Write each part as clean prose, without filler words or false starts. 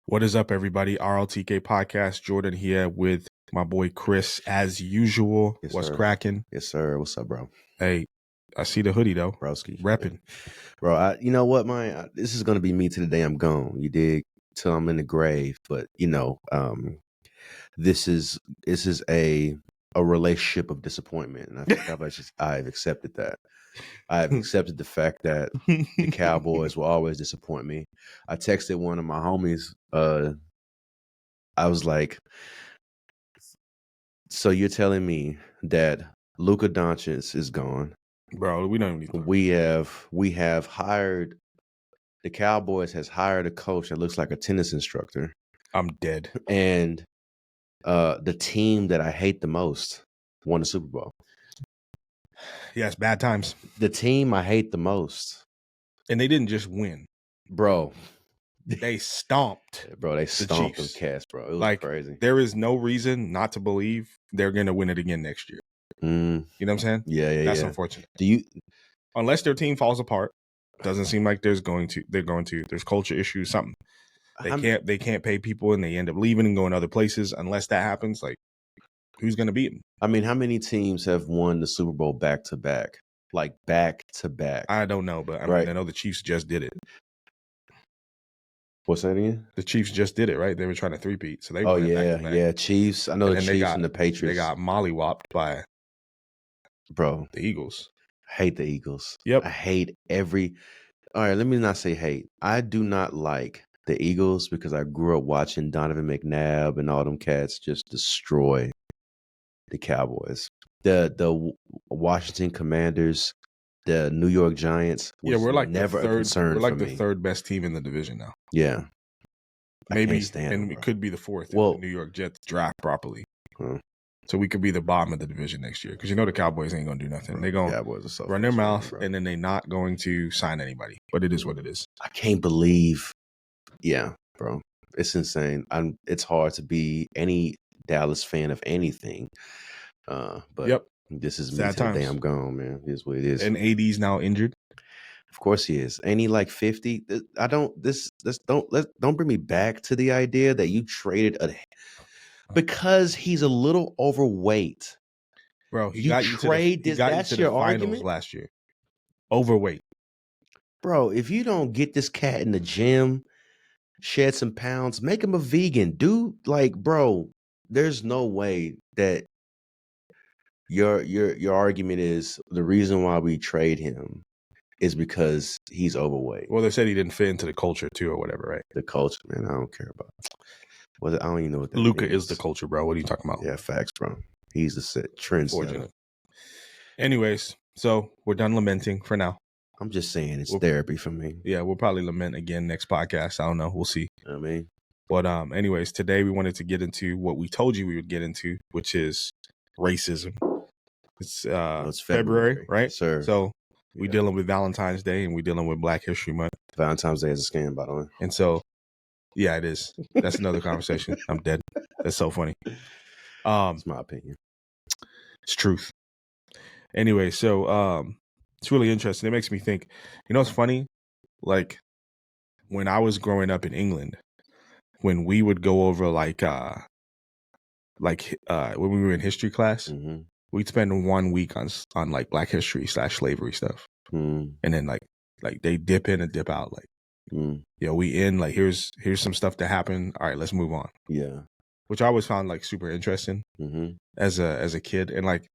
What is up, everybody? RLTK Podcast. Jordan here with my boy Chris, as usual. Yes, What's sir. cracking? Yes, sir. What's up, bro? Hey, I see the hoodie though. Broski. Repping. Bro, you know what, man? This is going to be me to the day I'm gone. You dig? Till I'm in the grave. But, this is a relationship of disappointment. And I think I've accepted that. I've accepted the fact that the Cowboys will always disappoint me. I texted one of my homies. I was like, so you're telling me that Luka Doncic is gone? Bro, we don't even We have hired, the Cowboys has hired a coach that looks like a tennis instructor, I'm dead. and the team that I hate the most won the Super Bowl. Yes, bad times. The team I hate the most, And they didn't just win. bro. They stomped. Bro, they stomped them Chiefs. cats, bro. It was Like, crazy. there is no reason not to believe they're going to win it again next year. You know what I'm saying? Yeah. That's unfortunate. Unless their team falls apart, doesn't seem like there's culture issues, something. They can't pay people and they end up leaving and going other places. Unless that happens, like, who's going to beat them? I mean, how many teams have won the Super Bowl back to back? Like back to back? I don't know, but I mean, I know the Chiefs just did it. What's that again? The Chiefs just did it, right? They were trying to three-peat, so they won it back-to-back. Chiefs. I know the Chiefs and the Patriots. They got mollywopped by the Eagles. I hate the Eagles. Yep. I hate every. All right, let me not say hate. I do not like the Eagles because I grew up watching Donovan McNabb and all them cats just destroy the Cowboys. The Washington Commanders, the New York Giants. We're like never a concern. We're like for the me. third best team in the division now. Yeah, maybe, and it could be the fourth if the New York Jets draft properly. So we could be the bottom of the division next year because the Cowboys ain't gonna do nothing. They're gonna run their mouth and then they're not going to sign anybody. But it is what it is. I can't believe. Yeah, bro, it's insane. It's hard to be any Dallas fan of anything. But this is me till the day I'm gone, man. It is what it is. And AD's now injured. Of course he is. Ain't he like 50? Don't bring me back to the idea that you traded because he's a little overweight. Bro, he got you to the finals last year. Overweight. Bro, if you don't get this cat in the gym, shed some pounds, make him a vegan. Dude, like, bro, there's no way that your argument is the reason why we trade him is because he's overweight. Well, they said he didn't fit into the culture too, or whatever, right? The culture, man, I don't care about. I don't even know what that Luka means. is the culture, bro. What are you talking about? Yeah, facts, bro. He's the trendsetter. Anyways, so we're done lamenting for now. I'm just saying it's therapy for me. Yeah, we'll probably lament again next podcast. I don't know. We'll see. I mean, but anyways, today we wanted to get into what we told you we would get into, which is racism. It's February, right? Yes, sir. So we're dealing with Valentine's Day and we're dealing with Black History Month. Valentine's Day is a scam, by the way. And so, yeah, it is. That's another conversation. I'm dead. That's so funny. It's my opinion. It's truth. Anyway, so it's really interesting. It makes me think. It's funny. Like when I was growing up in England, when we would go over when we were in history class, we'd spend 1 week on like Black history / slavery stuff, and then like they dip in and dip out. Like, we in like here's some stuff that happened. All right, let's move on. Yeah, which I always found like super interesting as a kid, and like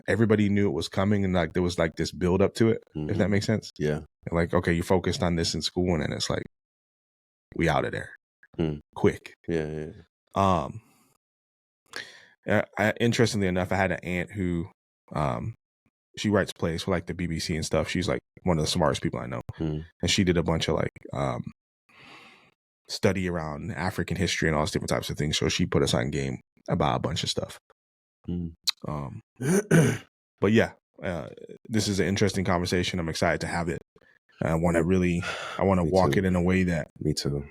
everybody knew it was coming, and like there was like this build up to it. If that makes sense. Yeah. And like, okay, you focused on this in school, and then it's like we out of there quick. Yeah. Interestingly enough, I had an aunt who she writes plays for like the BBC and stuff. She's like one of the smartest people I know, and she did a bunch of like study around African history and all these different types of things. So she put us on game about a bunch of stuff. But yeah, this is an interesting conversation. I'm excited to have it. I want to walk it in a way that me too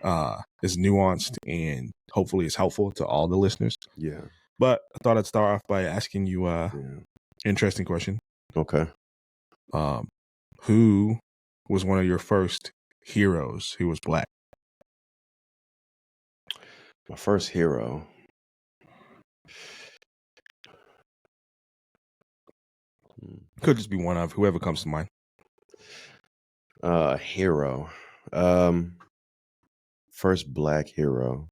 is nuanced and hopefully is helpful to all the listeners. Yeah. But I thought I'd start off by asking you interesting question. Okay. Who was one of your first heroes who was Black? My first hero. Could just be one of whoever comes to mind. Hero. First black hero.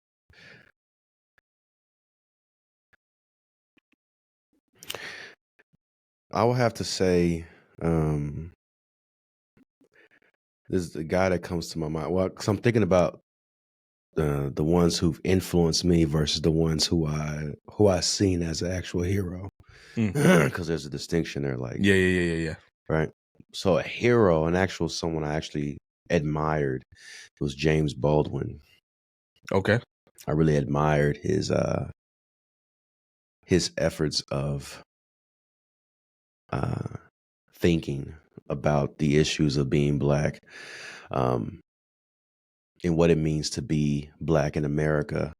I would have to say, this is the guy that comes to my mind. Well, because I'm thinking about the ones who've influenced me versus the ones who I seen as an actual hero. Because there's a distinction there. Like, yeah. Right. So a hero, an actual someone I actually admired, was James Baldwin. Okay. I really admired his efforts of thinking about the issues of being black, and what it means to be black in America,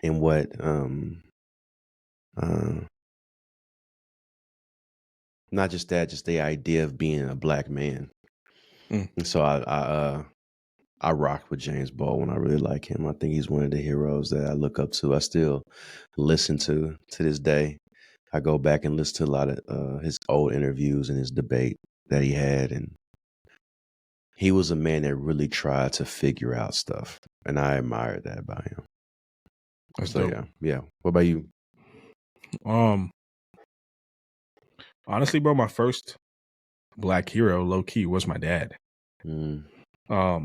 and what not just that, just the idea of being a black man. And so I rocked with James Baldwin. I really like him. I think he's one of the heroes that I look up to. I still listen to this day. I go back and listen to a lot of his old interviews and his debate that he had. And he was a man that really tried to figure out stuff. And I admired that about him. That's so dope. yeah. What about you? Honestly, bro, my first black hero, low key, was my dad. And I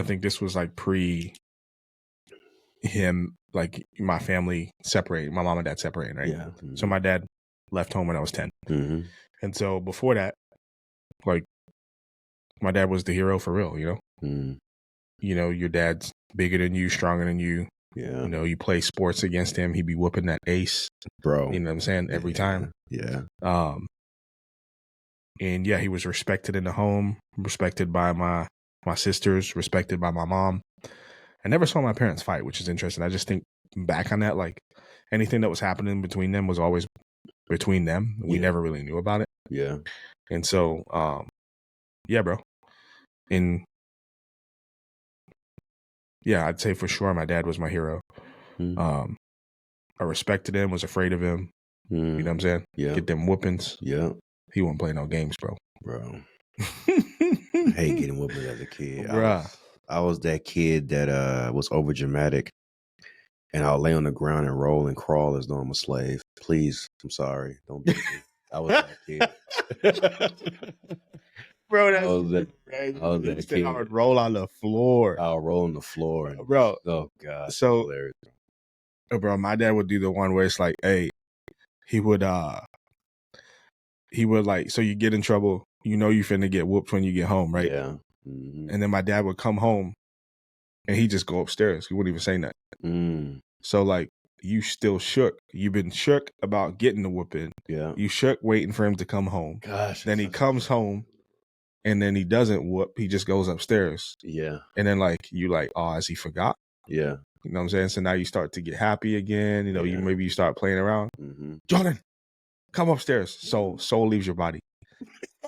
think this was like pre him, like my family separating, my mom and dad separating, right? Yeah. So my dad left home when I was 10. And so before that, like my dad was the hero for real, you know? You know, your dad's bigger than you, stronger than you. Yeah. You know, you play sports against him, he'd be whooping that ace. Bro. You know what I'm saying? Every time. Yeah. And yeah, he was respected in the home, respected by my sisters, respected by my mom. I never saw my parents fight, which is interesting. I just think back on that, like anything that was happening between them was always between them. We never really knew about it. Yeah. And so, yeah, bro. And yeah, I'd say for sure my dad was my hero. I respected him, was afraid of him. You know what I'm saying? Yeah. Get them whoopings. Yeah. He wouldn't play no games, bro. I hate getting whoopings as a kid. I was that kid that was over dramatic, and I'll lay on the ground and roll and crawl as though I'm a slave. Please, I'm sorry. Don't beat me. I was that kid. Bro, that's right. I was that kid. I would roll on the floor. I'll roll on the floor. Bro. Oh, God. So, bro, my dad would do the one where it's like, hey, he would like, so you get in trouble, you know you finna get whooped when you get home, right? Yeah. And then my dad would come home and he'd just go upstairs. He wouldn't even say nothing. So like you still shook. You've been shook about getting the whooping. Yeah. You shook waiting for him to come home. Gosh. Then he comes home and then he doesn't whoop. He just goes upstairs. Yeah. And then like you like, oh, has he forgot? Yeah. You know what I'm saying? So now you start to get happy again. You know, maybe you start playing around. Jordan, come upstairs. Soul leaves your body.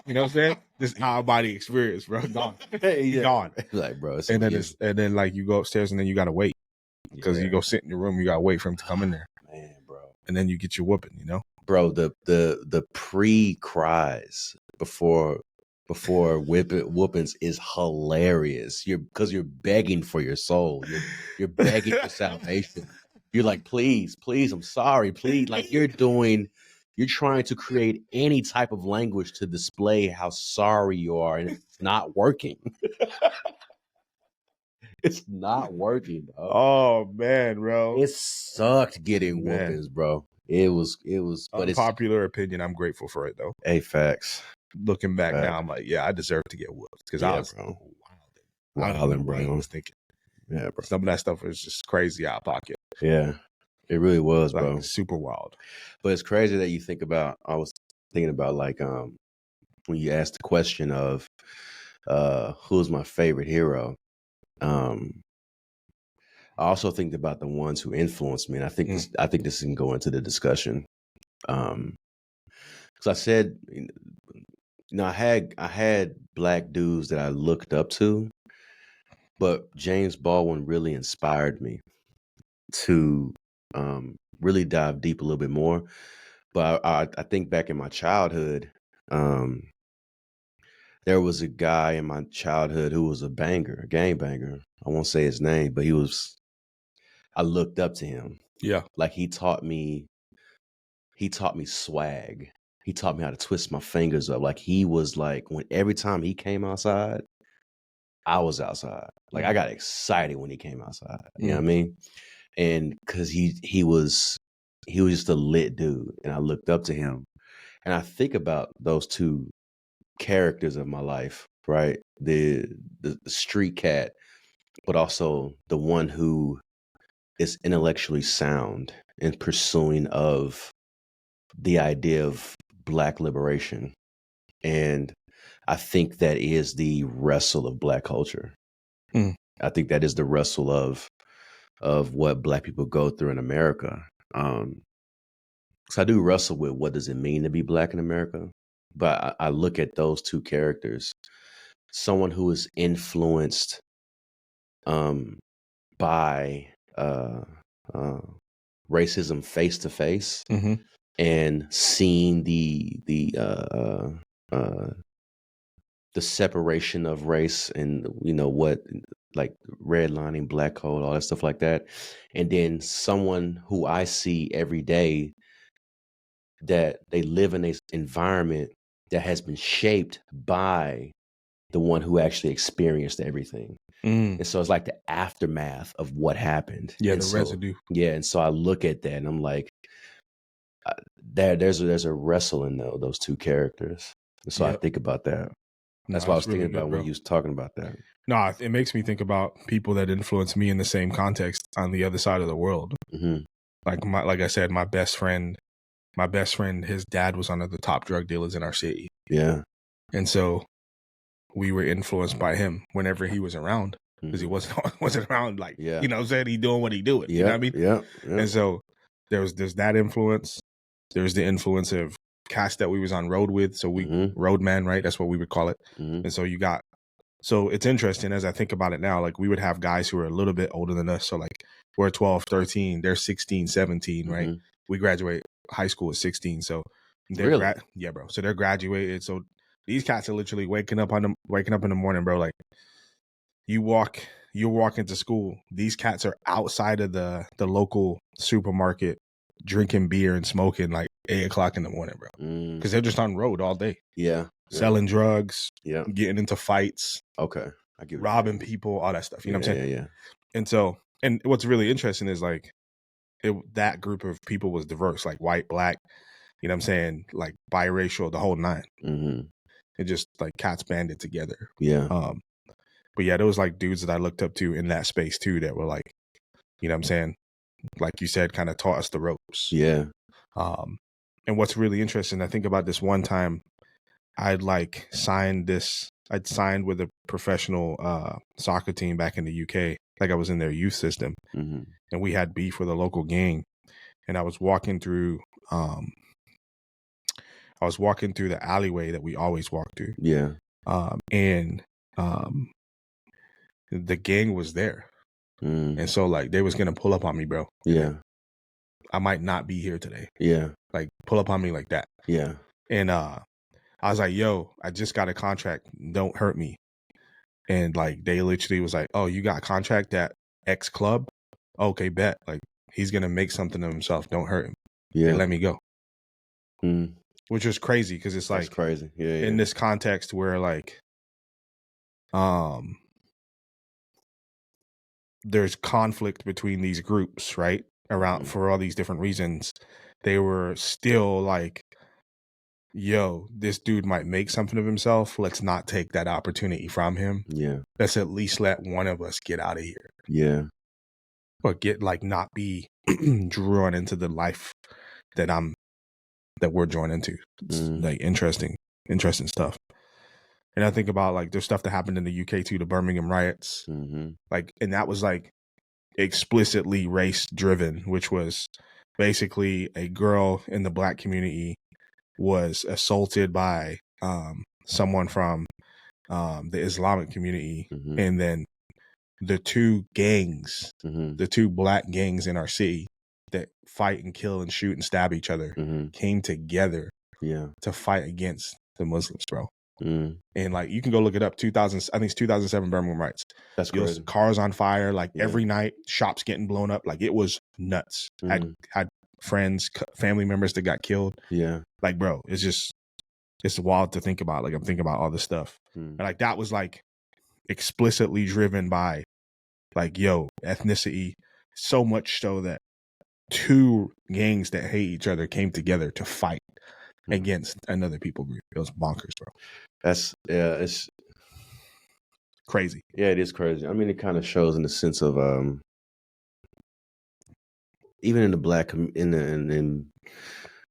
You know what I'm saying? This is our body experience, bro. Gone. Gone. Like, bro. And then like you go upstairs and then you gotta wait. Because you go sit in your room, you gotta wait for him to come in there. Man, bro. And then you get your whooping, you know? Bro, the pre-cries before whoopings is hilarious. Because you're begging for your soul. You're begging for salvation. You're like, please, I'm sorry, please. Like you're trying to create any type of language to display how sorry you are, and it's not working. It's not working, bro. Oh man, bro. It sucked getting whoopings, bro. It was but unpopular opinion. I'm grateful for it though. Hey, facts. Looking back now, I'm like, yeah, I deserve to get whooped because I was wilding, bro. I was thinking, yeah, bro. Some of that stuff was just crazy out of pocket. Yeah, it really was, bro. Like, super wild. But it's crazy that you think about. I was thinking about like when you asked the question of who's my favorite hero. I also think about the ones who influenced me, and I think this can go into the discussion. Because I said, you know, I had black dudes that I looked up to, But James Baldwin really inspired me to really dive deep a little bit more. But I think back in my childhood, there was a guy in my childhood who was a banger, a gang banger. I won't say his name, but I looked up to him. Yeah. Like he taught me swag. He taught me how to twist my fingers up. Like he was like, every time he came outside, I was outside. Like I got excited when he came outside. You know what I mean? And because he was just a lit dude, and I looked up to him. And I think about those two characters of my life, right? The street cat, but also the one who is intellectually sound in pursuing of the idea of Black liberation. And I think that is the wrestle of Black culture. I think that is the wrestle of what Black people go through in America. So I do wrestle with what does it mean to be Black in America, but I look at those two characters, someone who is influenced by racism face to face, and seeing the separation of race and what, like redlining, black code, all that stuff like that, and then someone who I see every day that they live in an environment that has been shaped by the one who actually experienced everything. And so it's like the aftermath of what happened. Yeah, and the residue. Yeah, and so I look at that and I'm like, there's a wrestle in those two characters. And so I think about that. That's what I was thinking about when you was talking about that. No, it makes me think about people that influence me in the same context on the other side of the world. Like I said, my best friend, his dad was one of the top drug dealers in our city. Yeah. And so we were influenced by him whenever he was around, because he wasn't around, like, you know what I'm saying? He doing what he doing. You know what I mean? Yeah. And so there's that influence. There's the influence of cast that we was on road with. So we roadman, right? That's what we would call it. And so it's interesting as I think about it now, like we would have guys who are a little bit older than us. So like we're 12, 13, they're 16, 17, right? We graduate high school at 16. So they're really? Yeah, bro. So they're graduated. So these cats are literally waking up in the morning, bro. Like you walk into school. These cats are outside of the local supermarket drinking beer and smoking like 8 o'clock in the morning, bro. Because they're just on road all day. Yeah. Selling drugs. Yeah. Getting into fights. Okay. I get robbing people, all that stuff. You know what I'm saying? Yeah. And so, and what's really interesting is like that group of people was diverse, like white, black, you know what I'm saying? Like biracial, the whole nine. It just like cats banded together. Yeah. But yeah, there was like dudes that I looked up to in that space too that were like, you know what I'm saying? Like you said, kind of taught us the ropes. Yeah. And what's really interesting, I think about this one time I'd signed with a professional soccer team back in the UK. Like I was in their youth system, and we had beef with a local gang. And I was walking through the alleyway that we always walk through. Yeah. And the gang was there. And so like they was gonna pull up on me, bro. Yeah. I might not be here today. Yeah. Like pull up on me like that. Yeah. And I was like, yo, I just got a contract. Don't hurt me. And like they literally was like, oh, you got a contract at X club? Okay, bet. Like he's gonna make something of himself. Don't hurt him. Yeah. And let me go. Which was crazy because it's like, that's crazy. Yeah. In this context where like there's conflict between these groups, right? Around for all these different reasons. They were still like, yo, this dude might make something of himself. Let's not take that opportunity from him. Yeah. Let's at least let one of us get out of here. Yeah. Or not be drawn into the life that we're drawn into. It's like interesting stuff. And I think about like there's stuff that happened in the UK too, the Birmingham riots. Like, and that was like explicitly race driven, which was basically a girl in the black community was assaulted by someone from the Islamic community, and then the two gangs, Mm-hmm. the two black gangs in our city that fight and kill and shoot and stab each other Mm-hmm. came together Yeah. to fight against the Muslims, bro. Mm. And like you can go look it up. 2000, I think it's 2007 Birmingham riots. That's crazy. Cars on fire, like Yeah. every night, shops getting blown up. Like it was nuts. Mm. Had friends, family members that got killed. Yeah. Like, bro, it's wild to think about. Like I'm thinking about all this stuff. Mm. And like that was like explicitly driven by like, yo, ethnicity, so much so that two gangs that hate each other came together to fight against another people group. It was bonkers, bro. It's crazy. Yeah, it is crazy. I mean, it kind of shows in the sense of even in the black in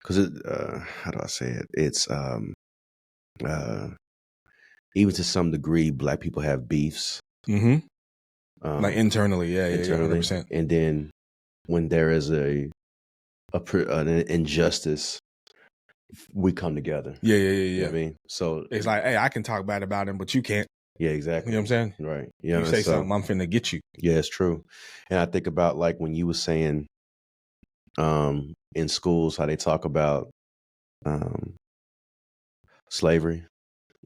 because it how do I say it? It's even to some degree, black people have beefs. Mm-hmm. Like internally, yeah, 100%. And then when there is an injustice, we come together. Yeah. You know what I mean, so it's like, hey, I can talk bad about him, but you can't. Yeah, exactly. You know what I'm saying? Right. Yeah. You say something, I'm finna get you. Yeah, it's true. And I think about like when you were saying, in schools how they talk about slavery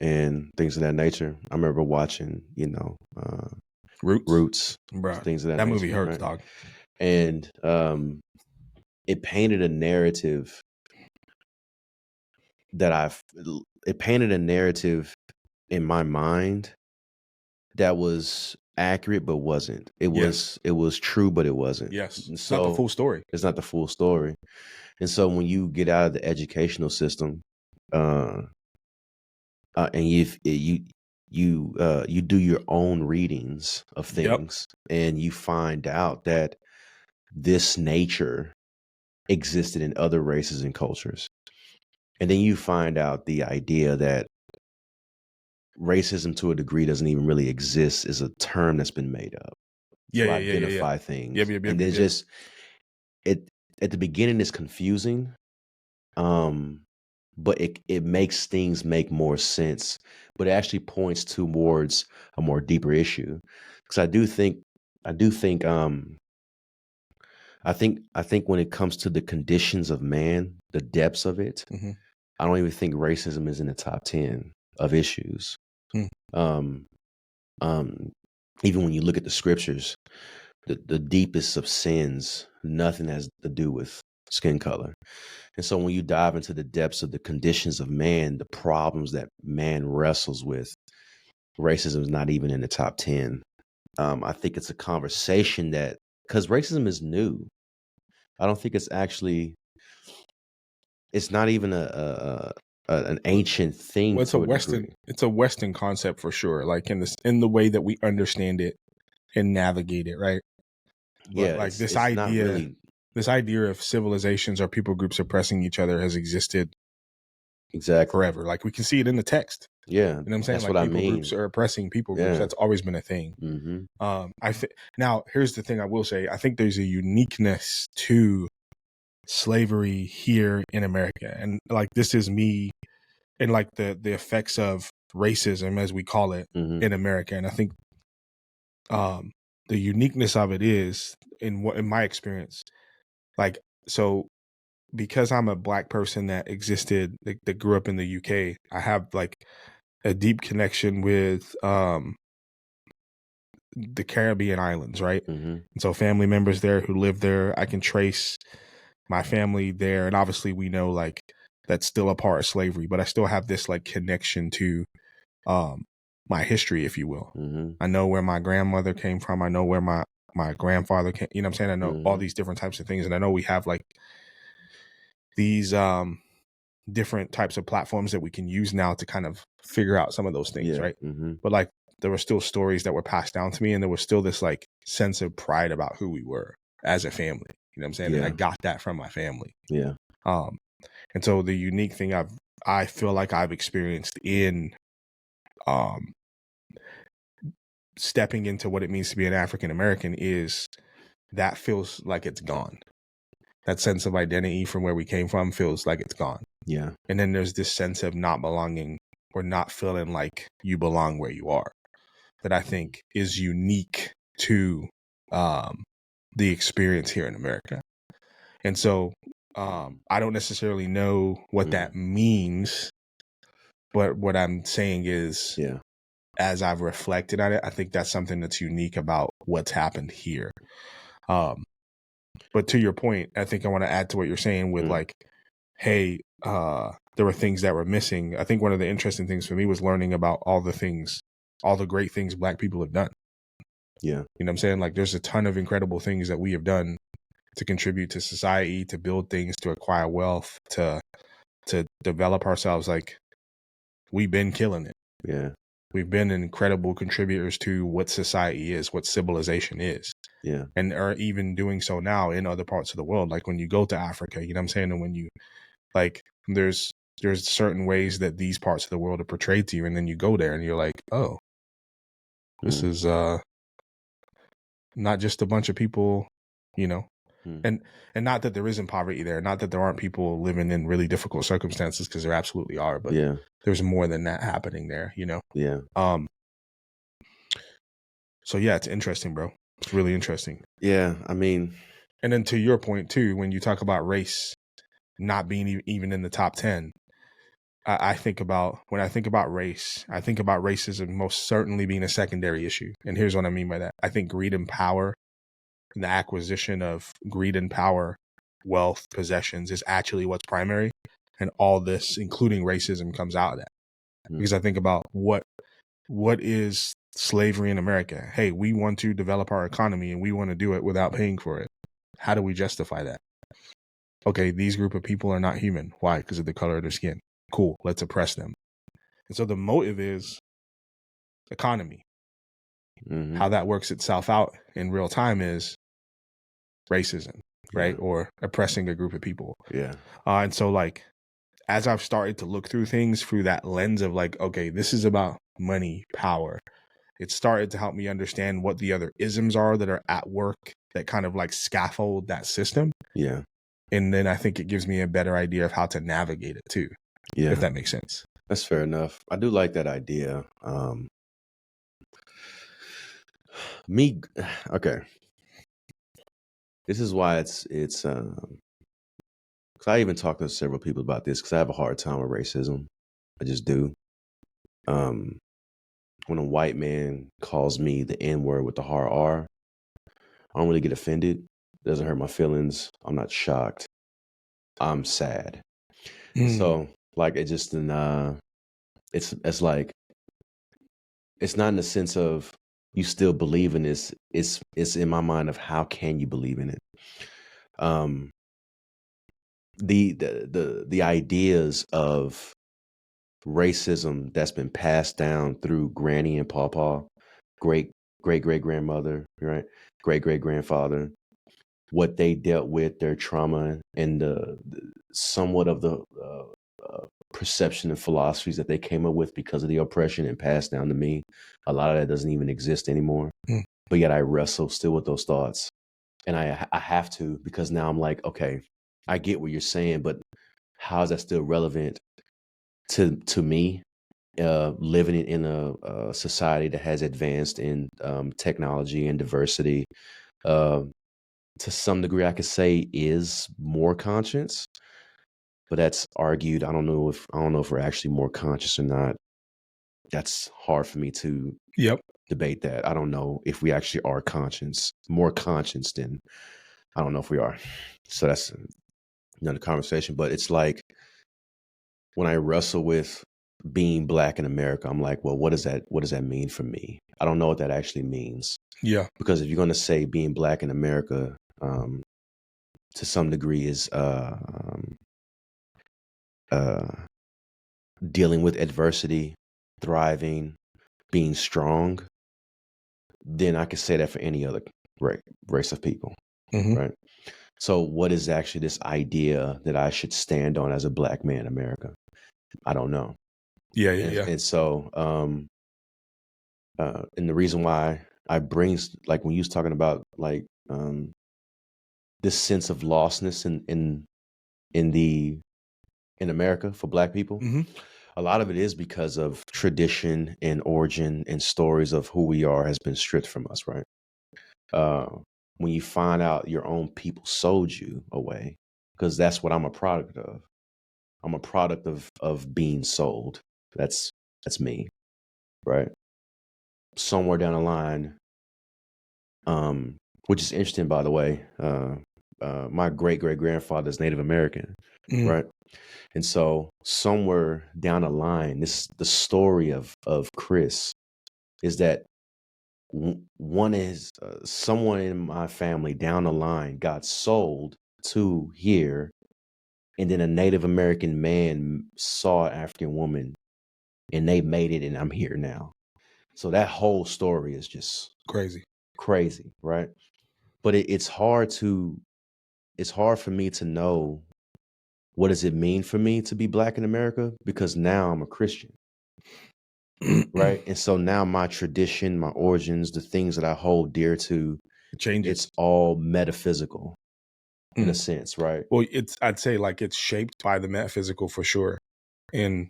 and things of that nature. I remember watching, Roots, Bruh, things of that nature. That movie hurts, right? Dog. And it painted a narrative in my mind that was accurate but wasn't. It was true but it wasn't. Yes. And It's so not the full story. It's not the full story. And so when you get out of the educational system, and you do your own readings of things, and you find out that this nature existed in other races and cultures. And then you find out the idea that racism to a degree doesn't even really exist is a term that's been made up to identify things. And there's just it at the beginning is confusing. But it makes things make more sense. But it actually points towards a more deeper issue. Because I think when it comes to the conditions of man, the depths of it, Mm-hmm. I don't even think racism is in the top 10 of issues. Even when you look at the scriptures, the deepest of sins, nothing has to do with skin color. And so when you dive into the depths of the conditions of man, the problems that man wrestles with, racism is not even in the top 10. I think it's a conversation because racism is new. I don't think it's not even an ancient thing. Well, it's a Western concept for sure. Like in the way that we understand it and navigate it, right? But like this idea of civilizations or people groups oppressing each other has existed forever. Like we can see it in the text. Yeah, you know what I'm saying? That's like what people I mean. groups are oppressing people groups. That's always been a thing. Mm-hmm. Now here's the thing I will say. I think there's a uniqueness to slavery here in America, and like this is me, and like the effects of racism as we call it in America. And I think the uniqueness of it is in my experience, like, so because I'm a black person that grew up in the UK, I have like a deep connection with the Caribbean islands, right? And so family members there who live there, I can trace my family there, and obviously we know like that's still a part of slavery, but I still have this like connection to my history, if you will. I know where my grandmother came from. I know where my grandfather came, you know what I'm saying? I know all these different types of things, and I know we have like these different types of platforms that we can use now to kind of figure out some of those things, right? But like there were still stories that were passed down to me, and there was still this like sense of pride about who we were as a family. You know what I'm saying? And I got that from my family. Yeah. And so the unique thing I feel like I've experienced in stepping into what it means to be an African American is that feels like it's gone. That sense of identity from where we came from feels like it's gone. Yeah. And then there's this sense of not belonging or not feeling like you belong where you are that I think is unique to the experience here in America. And so I don't necessarily know what that means, but what I'm saying is, as I've reflected on it, I think that's something that's unique about what's happened here. But to your point, I think I want to add to what you're saying with like, hey, there were things that were missing. I think one of the interesting things for me was learning about all the great things Black people have done. Yeah. You know what I'm saying? Like, there's a ton of incredible things that we have done to contribute to society, to build things, to acquire wealth, to develop ourselves. Like, we've been killing it. Yeah. We've been incredible contributors to what society is, what civilization is. Yeah. And are even doing so now in other parts of the world. Like when you go to Africa, you know what I'm saying? And when you, like, there's certain ways that these parts of the world are portrayed to you. And then you go there and you're like, oh, this is not just a bunch of people, you know, and not that there isn't poverty there, not that there aren't people living in really difficult circumstances, because there absolutely are, but there's more than that happening there, you know? Yeah. So yeah, it's interesting, bro. It's really interesting. Yeah. I mean, and then to your point too, when you talk about race not being even in the top 10, when I think about race, I think about racism most certainly being a secondary issue. And here's what I mean by that. I think greed and power, and the acquisition of greed and power, wealth, possessions is actually what's primary. And all this, including racism, comes out of that. Because I think about what is slavery in America? Hey, we want to develop our economy and we want to do it without paying for it. How do we justify that? Okay, these group of people are not human. Why? Because of the color of their skin. Cool, let's oppress them. And so the motive is economy. How that works itself out in real time is racism, right? Or oppressing a group of people. Yeah. And so, like, as I've started to look through things through that lens of like, okay, this is about money, power, it started to help me understand what the other isms are that are at work that kind of like scaffold that system. Yeah. And then I think it gives me a better idea of how to navigate it too. Yeah. If that makes sense. That's fair enough. I do like that idea. Okay. This is why it's because I even talked to several people about this because I have a hard time with racism. I just do. When a white man calls me the N-word with the hard R, I don't really get offended. It doesn't hurt my feelings. I'm not shocked. I'm sad. So like it just it's like it's not in the sense of you still believe in this. It's in my mind of how can you believe in it? The ideas of racism that's been passed down through granny and pawpaw, great grandmother, right? Great grandfather, what they dealt with, their trauma, and the somewhat of the perception and philosophies that they came up with because of the oppression and passed down to me. A lot of that doesn't even exist anymore. But yet I wrestle still with those thoughts. And I have to, because now I'm like, okay, I get what you're saying, but how is that still relevant to me, living in a society that has advanced in technology and diversity? To some degree, I could say is more conscious, but that's argued. I don't know if we're actually more conscious or not. That's hard for me to debate that. I don't know if we actually are more conscious than I don't know if we are. So that's another conversation. But it's like when I wrestle with being Black in America, I'm like, well, what does that mean for me? I don't know what that actually means. Yeah. Because if you're going to say being Black in America, to some degree is dealing with adversity, thriving, being strong, then I could say that for any other race of people, right? So what is actually this idea that I should stand on as a Black man in America? I don't know. Yeah. And so, and the reason why I bring, like when you was talking about like this sense of lostness in America for Black people, a lot of it is because of tradition and origin and stories of who we are has been stripped from us, right? when you find out your own people sold you away, because that's what I'm a product of. I'm a product of being sold. That's me, right? Somewhere down the line, which is interesting, by the way. My great grandfather is Native American, right? And so somewhere down the line, the story of Chris is that one is someone in my family down the line got sold to here, and then a Native American man saw an African woman, and they made it, and I'm here now. So that whole story is just crazy, right? But it's hard for me to know what does it mean for me to be Black in America, because now I'm a Christian, right? And so now my tradition, my origins, the things that I hold dear to, changes. It's all metaphysical in a sense, right? Well, I'd say like it's shaped by the metaphysical for sure, and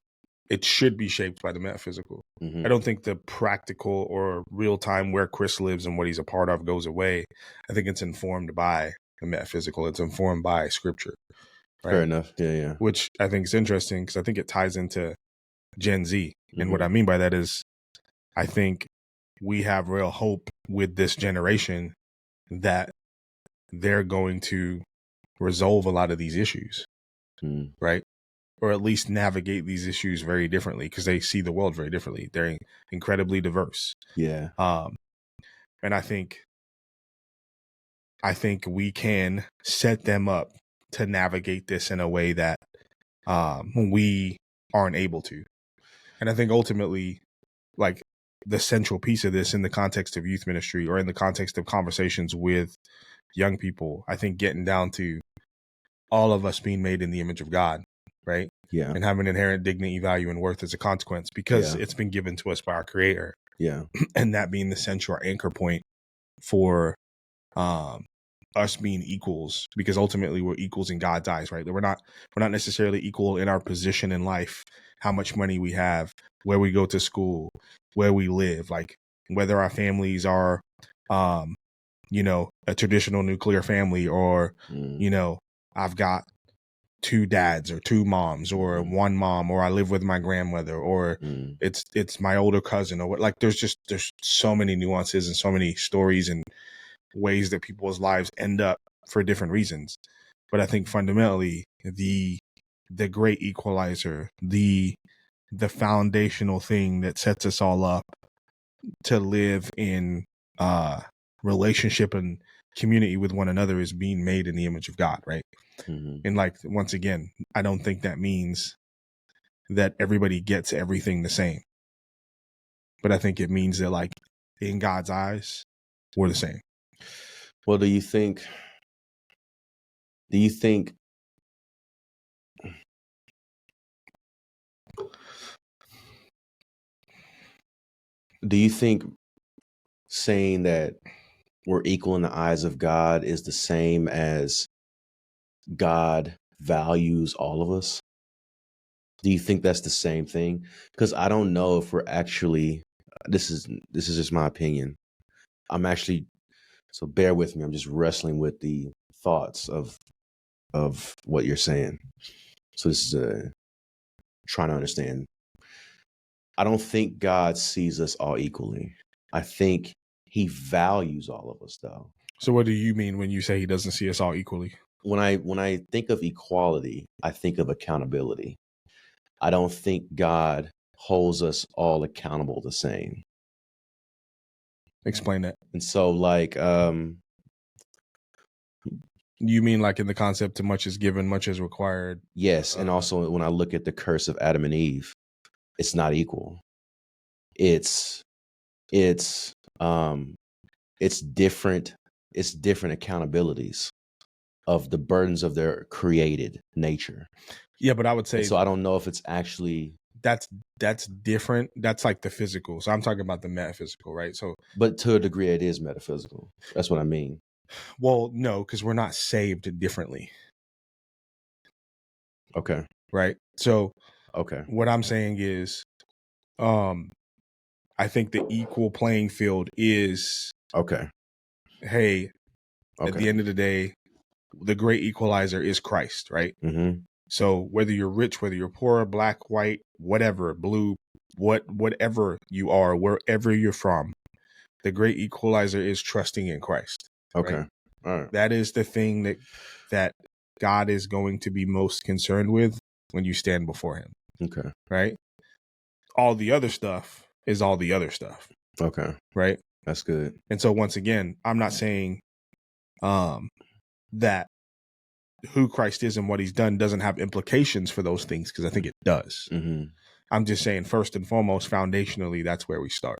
it should be shaped by the metaphysical. I don't think the practical or real time where Chris lives and what he's a part of goes away. I think it's informed by the metaphysical. It's informed by scripture. Right? Fair enough. Yeah. Which I think is interesting because I think it ties into Gen Z. And what I mean by that is I think we have real hope with this generation that they're going to resolve a lot of these issues, right? Or at least navigate these issues very differently because they see the world very differently. They're incredibly diverse. Yeah. And I think we can set them up to navigate this in a way that we aren't able to. And I think ultimately, like the central piece of this in the context of youth ministry or in the context of conversations with young people, I think getting down to all of us being made in the image of God, right? Yeah. And having inherent dignity, value, and worth as a consequence because it's been given to us by our Creator. Yeah. And that being the central anchor point for us being equals, because ultimately we're equals in God's eyes, right? We're not necessarily equal in our position in life, how much money we have, where we go to school, where we live, like whether our families are, a traditional nuclear family or, I've got two dads or two moms or one mom, or I live with my grandmother, or it's my older cousin, or what. Like there's so many nuances and so many stories and ways that people's lives end up for different reasons. But I think fundamentally the great equalizer, the foundational thing that sets us all up to live in relationship and community with one another is being made in the image of God, right? And like, once again, I don't think that means that everybody gets everything the same. But I think it means that, like, in God's eyes, we're the same. Well, do you think saying that we're equal in the eyes of God is the same as God values all of us? Do you think that's the same thing? Because I don't know if we're actually, this is just my opinion. So bear with me. I'm just wrestling with the thoughts of what you're saying. So this is trying to understand. I don't think God sees us all equally. I think he values all of us, though. So what do you mean when you say he doesn't see us all equally? When I think of equality, I think of accountability. I don't think God holds us all accountable the same. Explain that. And so, like, you mean like in the concept to much is given, much is required? Yes, and also when I look at the curse of Adam and Eve, it's not equal. It's different. It's different accountabilities of the burdens of their created nature. Yeah, but I would say, and so I don't know if it's actually that's different. That's like the physical. So I'm talking about the metaphysical, right? So, but to a degree, it is metaphysical. That's what I mean. Well, no, because we're not saved differently. Okay. Right. So, okay. What I'm saying is, I think the equal playing field is okay. hey, at Okay. the end of the day, the great equalizer is Christ, right? Mm-hmm. So whether you're rich, whether you're poor, black, white, whatever, blue, whatever you are, wherever you're from, the great equalizer is trusting in Christ. Okay. Right? All right. That is the thing that God is going to be most concerned with when you stand before him. Okay. Right? All the other stuff is all the other stuff. Okay. Right? That's good. And so once again, I'm not saying that who Christ is and what he's done doesn't have implications for those things, because I think it does. Mm-hmm. I'm just saying, first and foremost, foundationally, that's where we start.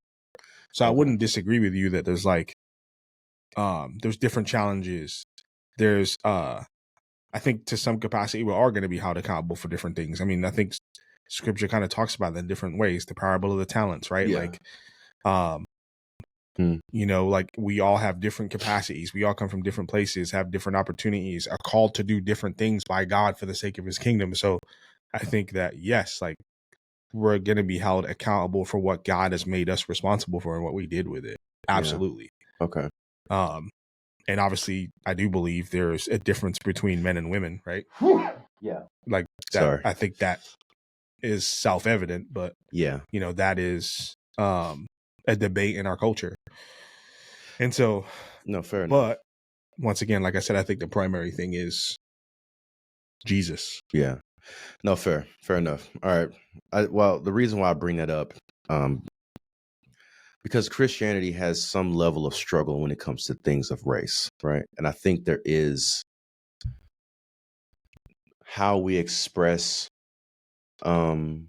So I Okay. wouldn't disagree with you that there's like there's different challenges. There's I think to some capacity we are going to be held accountable for different things. I mean, I think scripture kind of talks about that in different ways. The parable of the talents, right? Yeah. Like Hmm. you know, like we all have different capacities. We all come from different places, have different opportunities, are called to do different things by God for the sake of his kingdom. So I think that, yes, like we're going to be held accountable for what God has made us responsible for and what we did with it. Absolutely. Yeah. Okay. And obviously I do believe there's a difference between men and women, right? Yeah. Like that. Sorry. I think that is self-evident, but Yeah. you know, that is a debate in our culture. And so, No, fair enough. but once again, like I said, I think the primary thing is Jesus. Yeah. No, fair enough. All right. Well, the reason why I bring that up, because Christianity has some level of struggle when it comes to things of race, right? And I think there is how we express the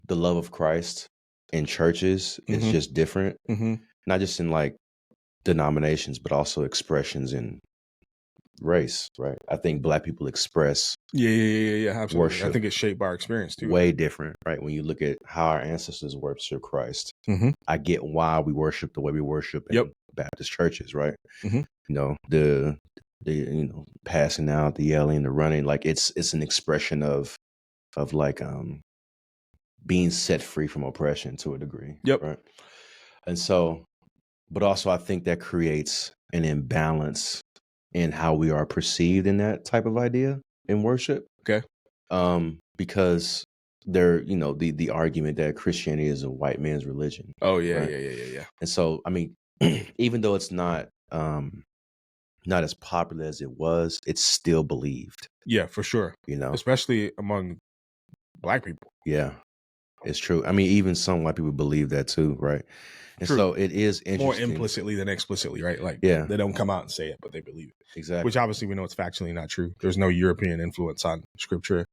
love of Christ in churches is just different, not just in like denominations, but also expressions in race, right? I think Black people express Yeah, absolutely. worship I think it's shaped by our experience too. way different, right? When you look at how our ancestors worship Christ, I get why we worship the way we worship in Baptist churches, right? You know, the you know, passing out, the yelling, the running, like it's an expression of like being set free from oppression to a degree, right? And so, but also I think that creates an imbalance in how we are perceived in that type of idea in worship. Okay. Because there, you know, the argument that Christianity is a white man's religion. Oh yeah, right? yeah. And so, I mean, even though it's not as popular as it was, it's still believed. Yeah, for sure. You know, especially among Black people. Yeah, it's true. I mean, even some white people believe that too, right? And True. so it is interesting. More implicitly than explicitly, right? Like, Yeah, they don't come out and say it, but they believe it. Exactly. Which obviously we know it's factually not true. There's no European influence on scripture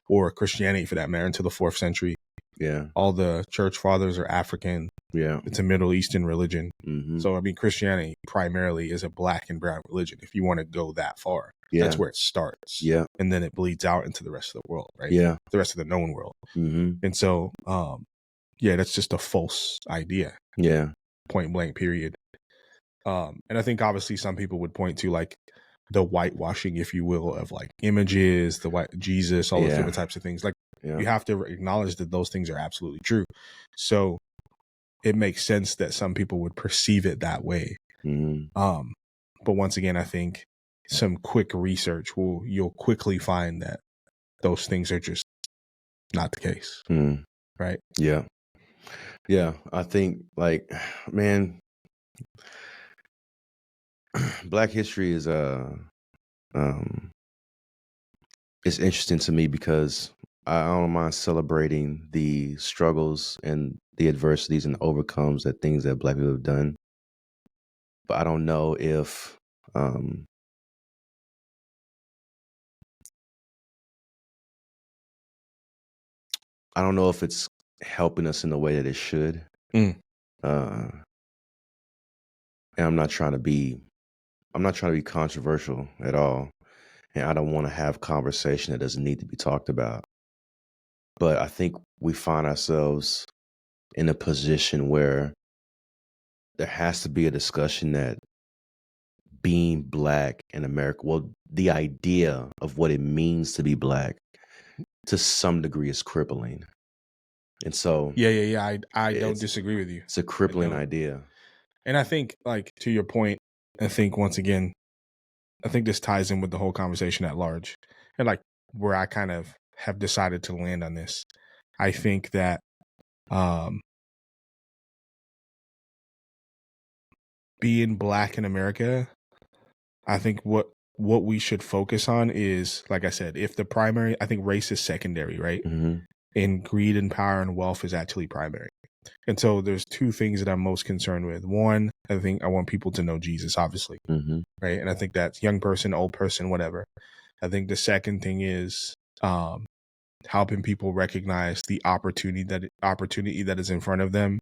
or Christianity for that matter until the 4th century. Yeah. All the church fathers are African. Yeah. It's a Middle Eastern religion. So, I mean, Christianity primarily is a Black and brown religion, if you want to go that far. Yeah. That's where it starts. Yeah. And then it bleeds out into the rest of the world, right? Yeah. The rest of the known world. And so, yeah, that's just a false idea. Yeah. Point blank, period. And I think obviously some people would point to like the whitewashing, if you will, of like images, the white Jesus, all those different types of things. Like, you have to acknowledge that those things are absolutely true. So it makes sense that some people would perceive it that way. But once again, I think some quick research you'll quickly find that those things are just not the case. Right? Yeah. Yeah. I think like, man, Black history is it's interesting to me because I don't mind celebrating the struggles and the adversities and overcomes that things that Black people have done. But I don't know if it's helping us in the way that it should. And I'm not trying to be controversial at all. And I don't want to have conversation that doesn't need to be talked about. But I think we find ourselves in a position where there has to be a discussion that being Black in America, well, the idea of what it means to be Black to some degree is crippling. And so Yeah. I don't disagree with you. It's a crippling idea. And I think, like, to your point, I think once again, I think this ties in with the whole conversation at large, and like where I kind of have decided to land on this. I think that being Black in America, I think what we should focus on is, like I said, if the primary, I think race is secondary, right? Mm-hmm. And greed and power and wealth is actually primary. And so there's two things that I'm most concerned with. One, I think I want people to know Jesus, obviously, Mm-hmm. right? And I think that's young person, old person, whatever. I think the second thing is helping people recognize the opportunity that is in front of them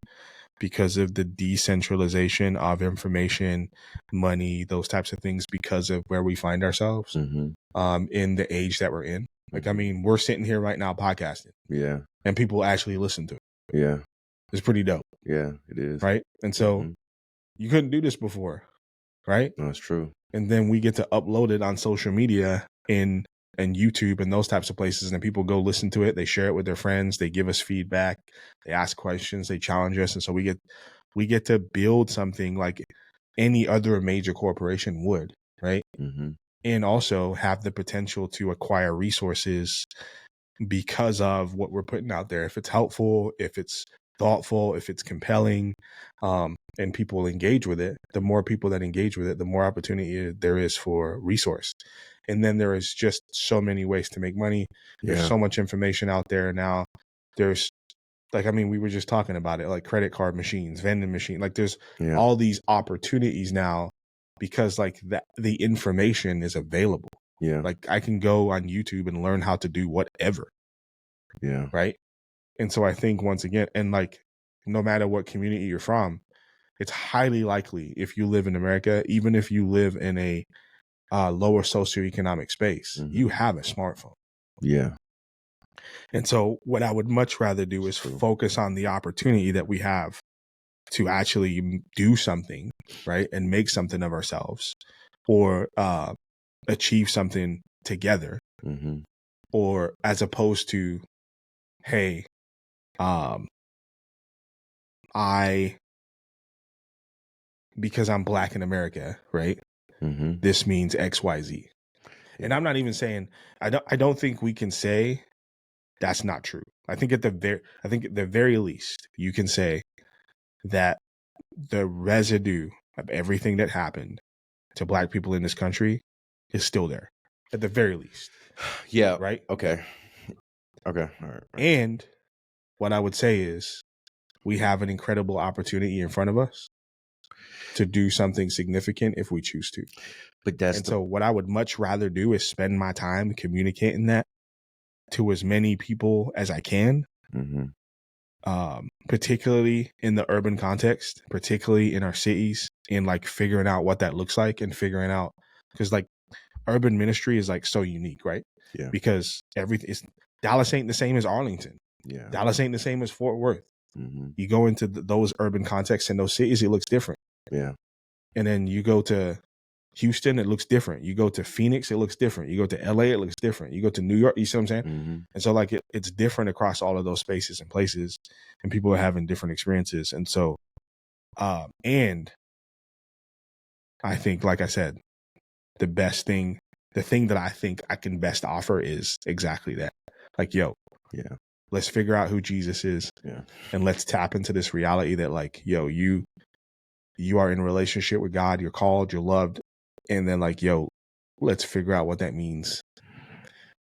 because of the decentralization of information, money, those types of things, because of where we find ourselves in the age that we're in. Like, I mean, we're sitting here right now podcasting. Yeah. And people actually listen to it. Yeah. It's pretty dope. Yeah, it is. Right? And so you couldn't do this before, right? No, that's true. And then we get to upload it on social media and YouTube and those types of places, and people go listen to it, they share it with their friends, they give us feedback, they ask questions, they challenge us, and so we get to build something like any other major corporation would, right? And also have the potential to acquire resources because of what we're putting out there. If it's helpful, if it's thoughtful, if it's compelling, and people engage with it, the more people that engage with it, the more opportunity there is for resource. And then there is just so many ways to make money. There's so much information out there now. There's like, I mean, we were just talking about it, like credit card machines, vending machine. Like there's all these opportunities now because like the information is available. Yeah. Like I can go on YouTube and learn how to do whatever. Yeah. Right. And so I think once again, and like, no matter what community you're from, it's highly likely if you live in America, even if you live in a lower socioeconomic space, you have a smartphone. Yeah. And so what I would much rather do is focus on the opportunity that we have to actually do something, right? And make something of ourselves or achieve something together. Or as opposed to, hey, because I'm Black in America, right? This means X, Y, Z. And I'm not even saying, I don't think we can say that's not true. I think at the very least, you can say that the residue of everything that happened to Black people in this country is still there, at the very least. Yeah. Right? Okay. All right. And what I would say is we have an incredible opportunity in front of us to do something significant if we choose to. But so what I would much rather do is spend my time communicating that to as many people as I can, particularly in the urban context, particularly in our cities, and like figuring out what that looks like and figuring out, because like urban ministry is like so unique, right? Yeah. Because everything is, Dallas ain't the same as Arlington. Yeah. Dallas ain't the same as Fort Worth. You go into those urban contexts in those cities, it looks different. Yeah. And then you go to Houston, it looks different. You go to Phoenix, it looks different. You go to LA, it looks different. You go to New York, you see what I'm saying? And so like it's different across all of those spaces and places, and people are having different experiences. And so, and I think, like I said, the thing that I think I can best offer is exactly that. Like, yo, yeah, let's figure out who Jesus is. Yeah. And let's tap into this reality that like, yo, you are in a relationship with God, you're called, you're loved. And then like, yo, let's figure out what that means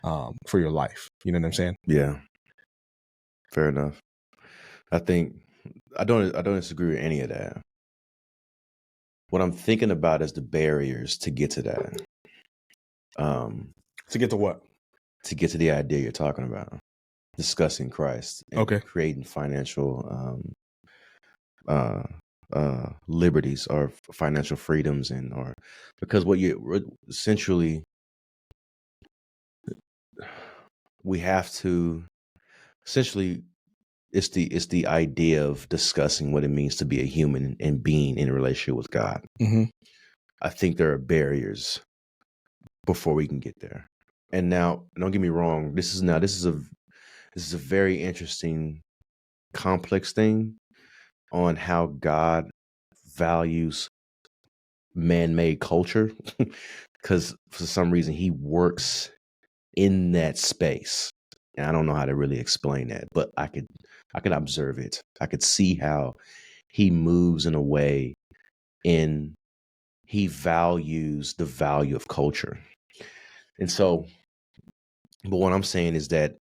for your life. You know what I'm saying? Yeah. Fair enough. I think I don't disagree with any of that. What I'm thinking about is the barriers to get to that. To get to what? To get to the idea you're talking about. Discussing Christ and creating financial liberties or financial freedoms, and or because what you essentially, we have to essentially, it's the idea of discussing what it means to be a human and being in a relationship with God. I think there are barriers before we can get there. And now, don't get me wrong, this is a very interesting, complex thing on how God values man-made culture because for some reason he works in that space. And I don't know how to really explain that, but I could observe it. I could see how he moves in a way and he values the value of culture. And so, but what I'm saying is that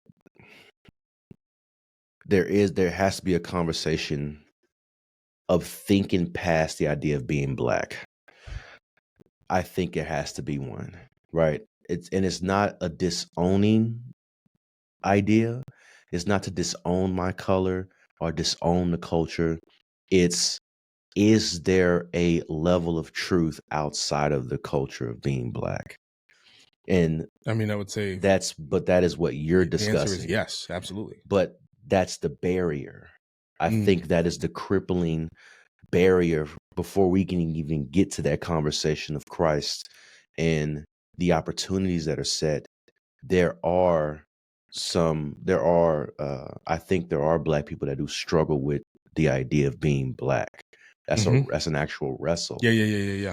there has to be a conversation of thinking past the idea of being black. I think it has to be one, right? It's not a disowning idea. It's not to disown my color or disown the culture. It's, is there a level of truth outside of the culture of being black? And I mean, I would say that is what you're the answer is discussing. yes, absolutely. But that's the barrier. I think that is the crippling barrier before we can even get to that conversation of Christ and the opportunities that are set. I think there are black people that do struggle with the idea of being black. That's an actual wrestle. Yeah,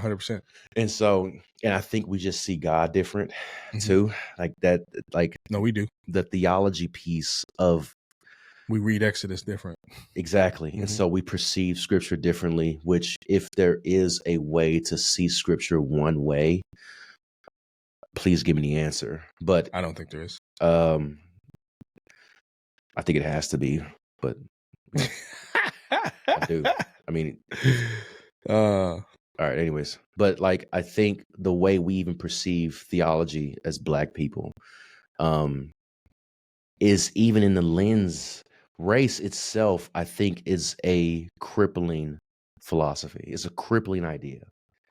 100%. And so, and I think we just see God different too. Like that, like no, we do. The theology piece of, we read Exodus different. Exactly. And so we perceive scripture differently, which if there is a way to see scripture one way, please give me the answer. But I don't think there is. I think it has to be, but I do. I mean, all right, anyways. But like, I think the way we even perceive theology as black people is even in the lens. Race itself, I think, is a crippling philosophy. It's a crippling idea.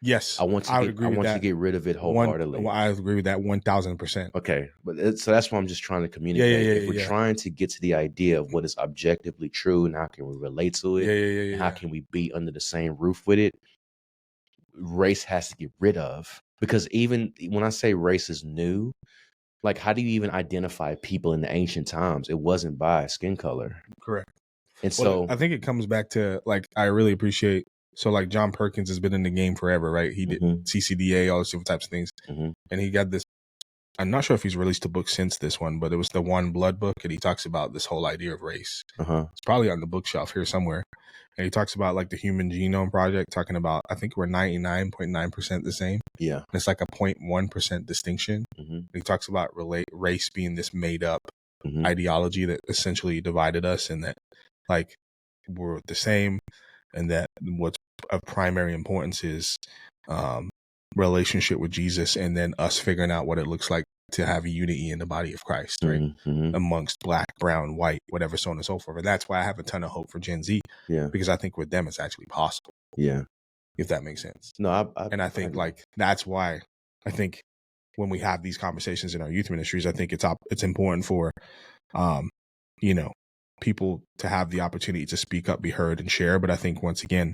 Yes, I want to get rid of it wholeheartedly. I agree with that 1,000%. Okay, but so that's what I'm just trying to communicate. If we're trying to get to the idea of what is objectively true and how can we relate to it, and how can we be under the same roof with it, race has to get rid of. Because even when I say race is new, like, how do you even identify people in the ancient times? It wasn't by skin color. Correct. And so I think it comes back to, like, I really appreciate, so like John Perkins has been in the game forever, right? He did CCDA, all those different types of things. And he got this, I'm not sure if he's released a book since this one, but it was the One Blood book. And he talks about this whole idea of race. It's probably on the bookshelf here somewhere. And he talks about like the Human Genome Project, talking about, I think we're 99.9% the same. Yeah. And it's like a 0.1% distinction. And he talks about race being this made up ideology that essentially divided us, and that like we're the same, and that what's of primary importance is relationship with Jesus, and then us figuring out what it looks like to have unity in the body of Christ, right? Amongst black, brown, white, whatever, so on and so forth. And that's why I have a ton of hope for Gen Z. Yeah. Because I think with them it's actually possible. Yeah. If that makes sense. No, I think like that's why I think when we have these conversations in our youth ministries, I think it's important for you know, people to have the opportunity to speak up, be heard, and share. But I think once again,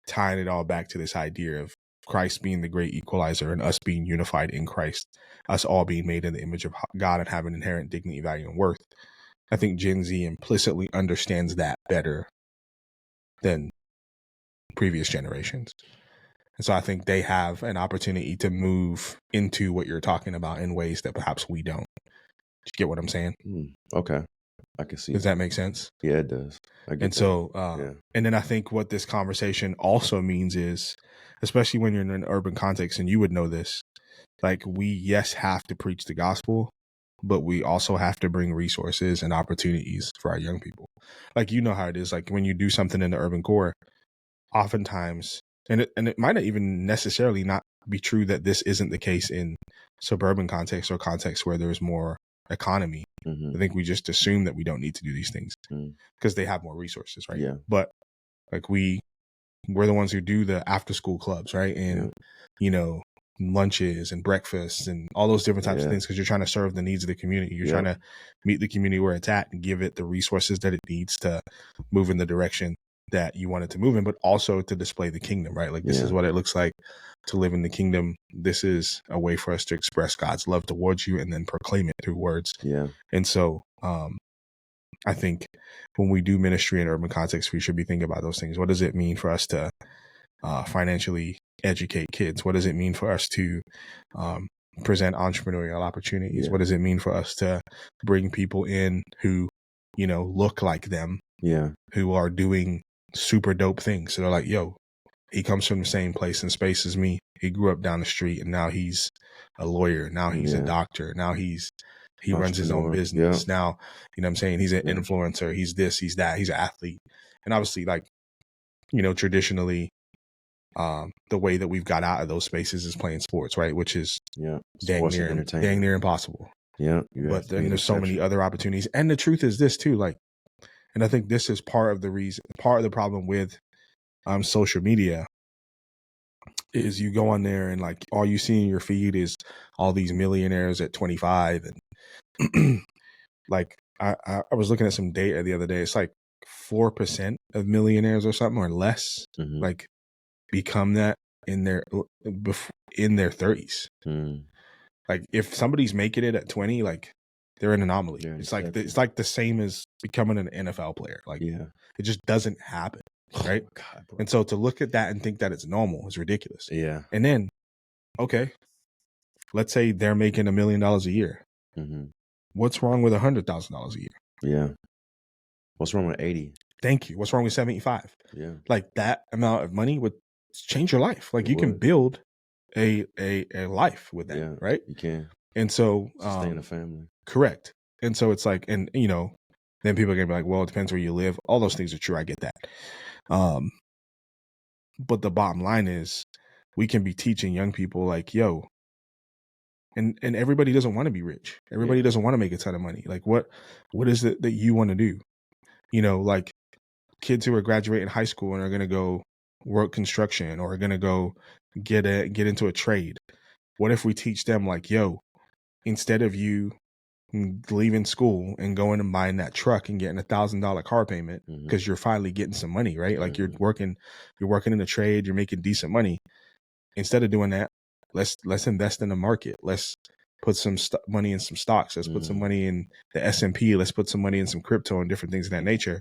tying it all back to this idea of Christ being the great equalizer and us being unified in Christ, us all being made in the image of God and having inherent dignity, value, and worth. I think Gen Z implicitly understands that better than previous generations. And so I think they have an opportunity to move into what you're talking about in ways that perhaps we don't. Do you get what I'm saying? Okay. I can see. Does that make sense? Yeah, it does. I get and that. So, and then I think what this conversation also means is, especially when you're in an urban context, and you would know this, like we, have to preach the gospel, but we also have to bring resources and opportunities for our young people. Like, you know how it is, like when you do something in the urban core, oftentimes, and it might not even necessarily not be true that this isn't the case in suburban context or contexts where there's more economy. I think we just assume that we don't need to do these things because they have more resources, right? Yeah. But like we're the ones who do the after school clubs, right? And you know, lunches and breakfasts and all those different types of things, because you're trying to serve the needs of the community. You're trying to meet the community where it's at and give it the resources that it needs to move in the direction that you want it to move in, but also to display the kingdom, right? Like this is what it looks like to live in the kingdom. This is a way for us to express God's love towards you and then proclaim it through words. Yeah. And so I think when we do ministry in urban context, we should be thinking about those things. What does it mean for us to financially educate kids? What does it mean for us to present entrepreneurial opportunities? What does it mean for us to bring people in who, you know, look like them, who are doing super dope things? So they're like, yo, he comes from the same place and space as me. He grew up down the street and now he's a lawyer. Now he's a doctor. Now he runs his own business. Now, you know what I'm saying? He's an influencer. He's this, he's that, he's an athlete. And obviously, like, you know, traditionally, the way that we've got out of those spaces is playing sports, right? Which is dang near impossible. Yeah. But then there's so many other opportunities. And the truth is this too, like, and I think this is part of the problem with social media is you go on there and like all you see in your feed is all these millionaires at 25 and like I was looking at some data the other day. It's like 4% of millionaires or something or less like become that in their 30s. Like if somebody's making it at 20, like they're an anomaly. It's like the same as becoming an NFL player. Like it just doesn't happen. Right. Oh, God, and so to look at that and think that it's normal is ridiculous. Yeah. And then, okay, let's say they're making $1 million a year. What's wrong with $100,000 a year? Yeah. What's wrong with 80? Thank you. What's wrong with 75? Yeah. Like that amount of money would change your life. Like you can build a life with that. Right. You can. And so sustain a family. Correct. And so it's like, and you know, then people are gonna be like, well, it depends where you live. All those things are true. I get that. But the bottom line is we can be teaching young people like, yo, and everybody doesn't want to be rich. Everybody doesn't want to make a ton of money. Like what is it that you want to do? You know, like kids who are graduating high school and are going to go work construction or are going to go get into a trade. What if we teach them like, yo, instead of you leaving school and going and buying that truck and getting $1,000 car payment because you're finally getting some money, right? Like you're working in a trade, you're making decent money. Instead of doing that, let's invest in the market. Let's put some money in some stocks. Let's put some money in the S&P. Let's put some money in some crypto and different things of that nature.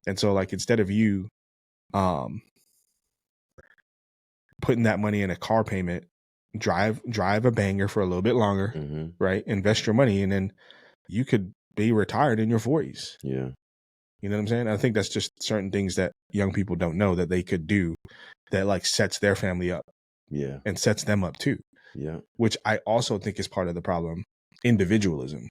And so like instead of you putting that money in a car payment, drive a banger for a little bit longer, right? Invest your money and then you could be retired in your 40s. Yeah. You know what I'm saying? I think that's just certain things that young people don't know that they could do that like sets their family up. Yeah. And sets them up too. Yeah. Which I also think is part of the problem, individualism.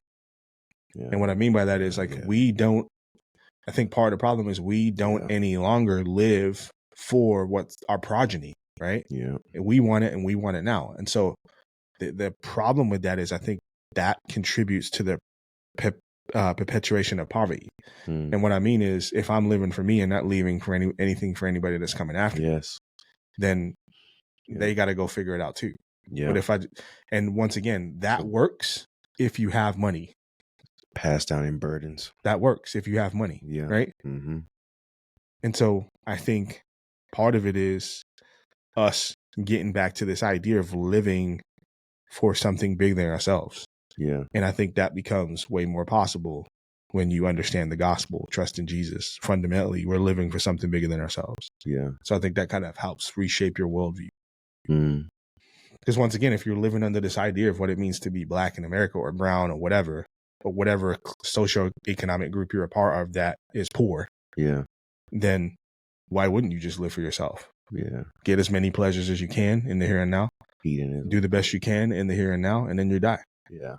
Yeah. And what I mean by that is like I think part of the problem is we don't any longer live for what's our progeny, right? Yeah. And we want it and we want it now. And so the problem with that is I think that contributes to the perpetuation of poverty. And what I mean is if I'm living for me and not leaving for anything for anybody that's coming after me, then they got to go figure it out too. Yeah. But and once again, that works if you have money. Pass down in burdens. That works if you have money. Yeah. Right. And so I think part of it is us getting back to this idea of living for something bigger than ourselves. Yeah. And I think that becomes way more possible when you understand the gospel, trust in Jesus. Fundamentally, we're living for something bigger than ourselves. Yeah. So I think that kind of helps reshape your worldview. Because once again, if you're living under this idea of what it means to be black in America or brown or whatever socioeconomic group you're a part of that is poor, then why wouldn't you just live for yourself? Yeah. Get as many pleasures as you can in the here and now. Do the best you can in the here and now, and then you die. Yeah.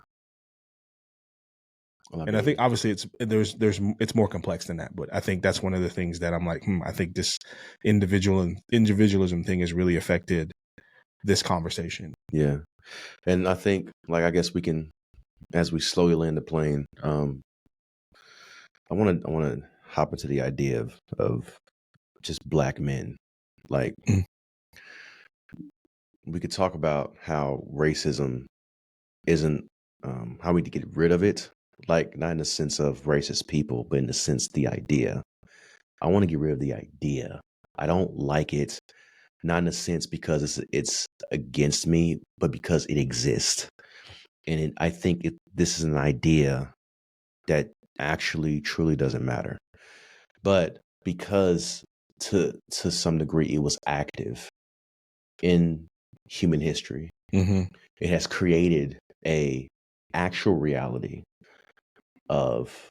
Well, I think obviously it's more complex than that, but I think that's one of the things that I'm like, I think this individualism thing has really affected this conversation. Yeah. And I think like, I guess we can, as we slowly land the plane, I want to hop into the idea of just black men. Like we could talk about how racism isn't, how we need to get rid of it. Like not in the sense of racist people, but in the sense the idea. I want to get rid of the idea. I don't like it. Not in a sense because it's against me, but because it exists. And I think this is an idea that actually truly doesn't matter. But because to some degree it was active, in human history. Mm-hmm. It has created a actual reality of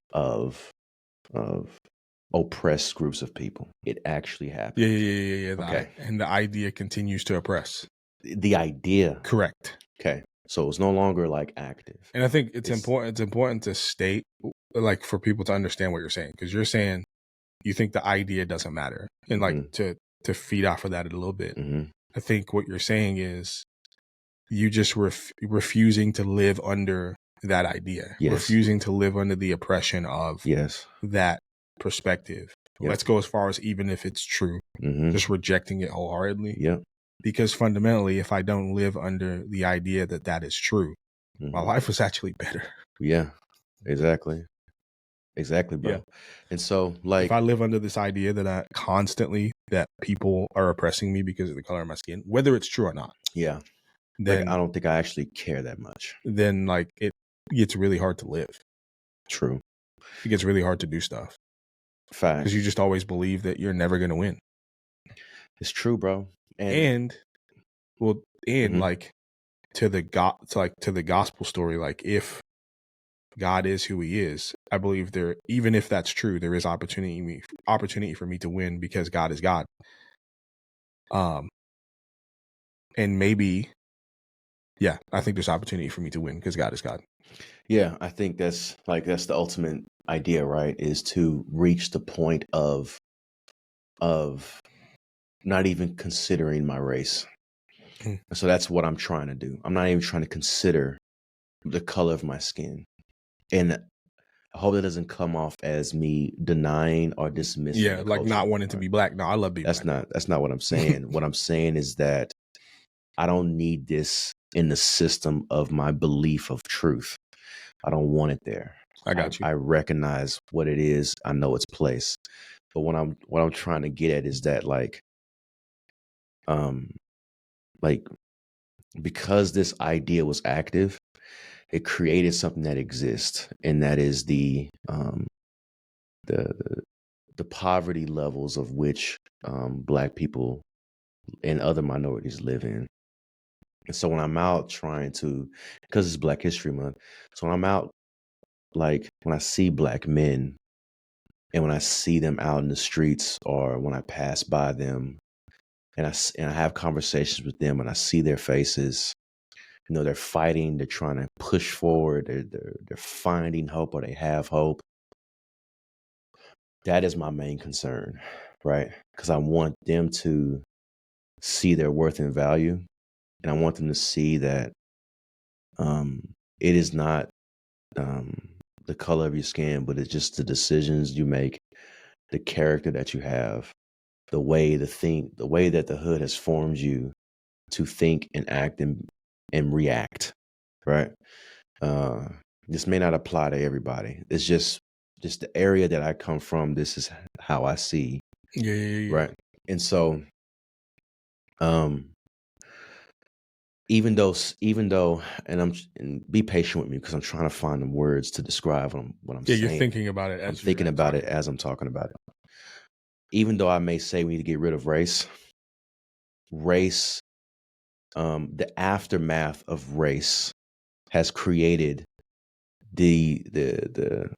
oppressed groups of people. It actually happened. Yeah. Okay. And the idea continues to oppress. The idea. Correct. Okay. So it's no longer like active. And I think it's important. It's important to state, like, for people to understand what you're saying, because you're saying you think the idea doesn't matter, and like to feed off of that a little bit. Mm-hmm. I think what you're saying is you just refusing to live under that idea, Yes. refusing to live under the oppression of that perspective. Yep. Let's go as far as even if it's true, just rejecting it wholeheartedly. Yep. Because fundamentally, if I don't live under the idea that that is true, my life was actually better. Yeah, exactly. Exactly, bro. Yeah. And so, like, if I live under this idea that that people are oppressing me because of the color of my skin, whether it's true or not. Yeah. Then like, I don't think I actually care that much. Then like it gets really hard to live. True. It gets really hard to do stuff. Fact. Because you just always believe that you're never going to win. It's true, bro. And like to the gospel story, like if God is who he is, I believe even if that's true, there is opportunity for me to win because God is God. And maybe, yeah, I think there's opportunity for me to win because God is God. Yeah, I think that's the ultimate idea, right? Is to reach the point of not even considering my race. So that's what I'm trying to do. I'm not even trying to consider the color of my skin. And I hope that doesn't come off as me denying or dismissing. Yeah, like culture, not wanting to be black. No, I love being black. That's not what I'm saying. What I'm saying is that I don't need this in the system of my belief of truth. I don't want it there. I got you. I recognize what it is. I know its place. But what I'm trying to get at is that like because this idea was active, it created something that exists, and that is the poverty levels of which Black people and other minorities live in. And so when I'm out trying to, because it's Black History Month, so when I'm out, like when I see Black men and when I see them out in the streets or when I pass by them and I have conversations with them and I see their faces, you know, they're fighting, they're trying to push forward, they're finding hope or they have hope. That is my main concern, right? Because I want them to see their worth and value, and I want them to see that it is not the color of your skin, but it's just the decisions you make, the character that you have, the way that the hood has formed you to think and act and react, right? This may not apply to everybody. It's just the area that I come from. This is how I see. Yeah. Right. And so, even though, and be patient with me because I'm trying to find the words to describe what I'm saying. You're thinking about it. I'm thinking about it as I'm talking about it. Even though I may say we need to get rid of race, the aftermath of race has created the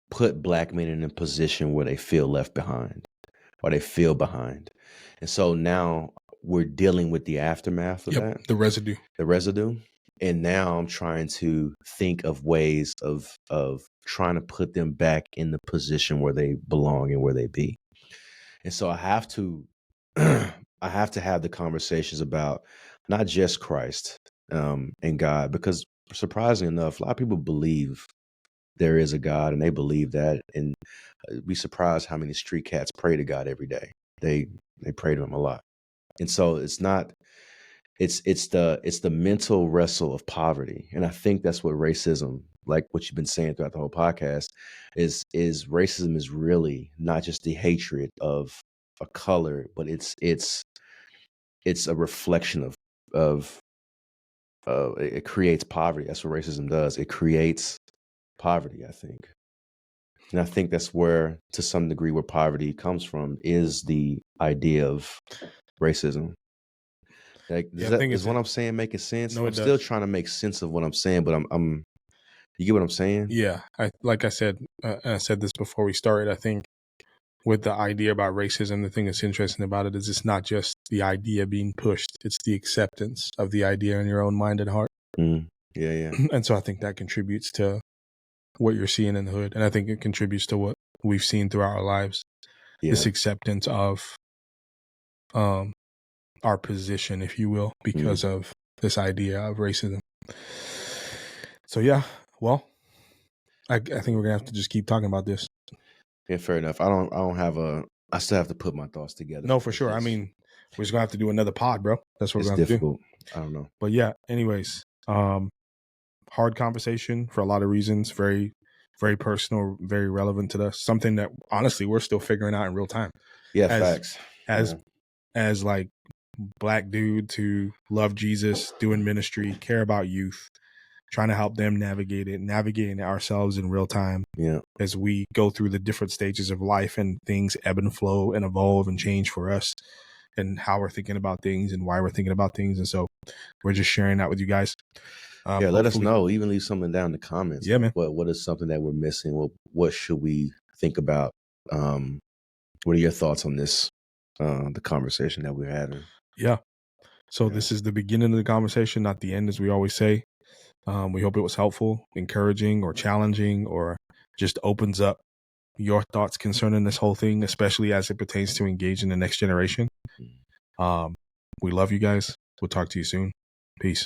put Black men in a position where they feel left behind or they feel behind. And so now we're dealing with the aftermath of that. The residue. And now I'm trying to think of ways of trying to put them back in the position where they belong and where they be. And so I have to have the conversations about not just Christ and God, because surprisingly enough, a lot of people believe there is a God and they believe that, and be surprised how many street cats pray to God every day. They pray to him a lot. And so it's the mental wrestle of poverty. And I think that's what racism, like what you've been saying throughout the whole podcast, is racism is really not just the hatred of a color, but it's a reflection of it creates poverty. That's what racism does. It creates poverty, I think. And I think that's where, to some degree, where poverty comes from is the idea of racism. Like, Yeah, I think is it's what I'm saying making sense? no, I'm it still does. trying to make sense of what I'm saying, but I'm you get what I'm saying? Yeah, like I said, I said this before we started. I think with the idea about racism, the thing that's interesting about it is it's not just the idea being pushed; it's the acceptance of the idea in your own mind and heart. Mm. Yeah, yeah. And so I think that contributes to what you're seeing in the hood, and I think it contributes to what we've seen throughout our lives. Yeah. This acceptance of our position, if you will, because of this idea of racism. So yeah, well, I think we're gonna have to just keep talking about this. Yeah, fair enough. I don't have I still have to put my thoughts together. No, for sure. I mean, we're just gonna have to do another pod, bro. That's what we're it's gonna have to do. difficult. I don't know. But yeah, anyways, hard conversation for a lot of reasons. Very, very personal, very relevant to us. Something that honestly we're still figuring out in real time. Yeah, As facts. as like Black dude to love Jesus, doing ministry, care about youth, trying to help them navigating ourselves in real time. Yeah. As we go through the different stages of life and things ebb and flow and evolve and change for us, and how we're thinking about things and why we're thinking about things. And so we're just sharing that with you guys. Yeah, let us know. Even leave something down in the comments. Yeah, man. What is something that we're missing? What should we think about? What are your thoughts on this? The conversation that we're having. Yeah. So this is the beginning of the conversation, not the end, as we always say. We hope it was helpful, encouraging, or challenging, or just opens up your thoughts concerning this whole thing, especially as it pertains to engaging the next generation. We love you guys. We'll talk to you soon. Peace.